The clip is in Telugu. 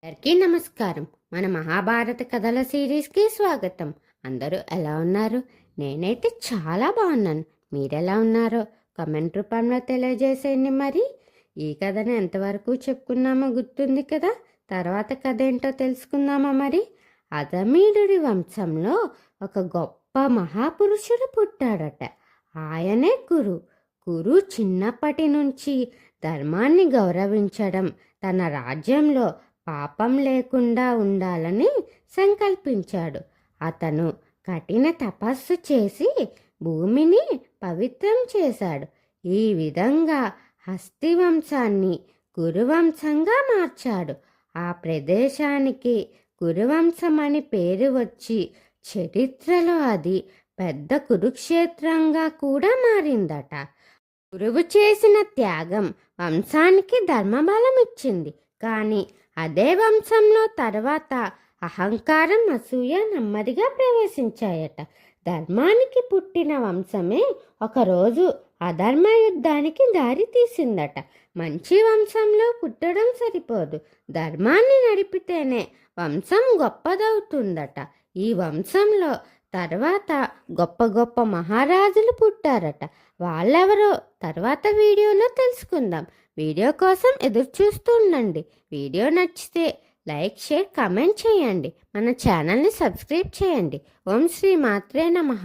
అందరికీ నమస్కారం. మన మహాభారత కథల సిరీస్కి స్వాగతం. అందరూ ఎలా ఉన్నారు? నేనైతే చాలా బాగున్నాను. మీరెలా ఉన్నారో కమెంట్ రూపంలో తెలియజేసేయండి. మరి ఈ కథను ఎంతవరకు చెప్పుకున్నామో గుర్తుంది కదా. తర్వాత కథ ఏంటో తెలుసుకుందామా? మరి అధమీడుడి వంశంలో ఒక గొప్ప మహాపురుషుడు పుట్టాడట. ఆయనే కురు. కురు చిన్నప్పటి నుంచి ధర్మాన్ని గౌరవించడం, తన రాజ్యంలో పాపం లేకుండా ఉండాలని సంకల్పించాడు. అతను కఠిన తపస్సు చేసి భూమిని పవిత్రం చేశాడు. ఈ విధంగా హస్తి వంశాన్ని కురువంశంగా మార్చాడు. ఆ ప్రదేశానికి కురువంశం అని పేరు వచ్చి చరిత్రలో అది పెద్ద కురుక్షేత్రంగా కూడా మారిందట. కురువు చేసిన త్యాగం వంశానికి ధర్మబలం ఇచ్చింది. కానీ అదే వంశంలో తర్వాత అహంకారం, అసూయ నెమ్మదిగా ప్రవేశించాయట. ధర్మానికి పుట్టిన వంశమే ఒకరోజు అధర్మ యుద్ధానికి దారి తీసిందట. మంచి వంశంలో పుట్టడం సరిపోదు, ధర్మాన్ని నడిపితేనే వంశం గొప్పదవుతుందట. ఈ వంశంలో తర్వాత గొప్ప గొప్ప మహారాజులు పుట్టారట. వాళ్ళెవరో తర్వాత వీడియోలో తెలుసుకుందాం. వీడియో కోసం ఎదురు చూస్తూ ఉండండి. వీడియో నచ్చితే లైక్, షేర్, కామెంట్ చేయండి. మన ఛానల్ని సబ్స్క్రైబ్ చేయండి. ఓం శ్రీ మాత్రే నమః.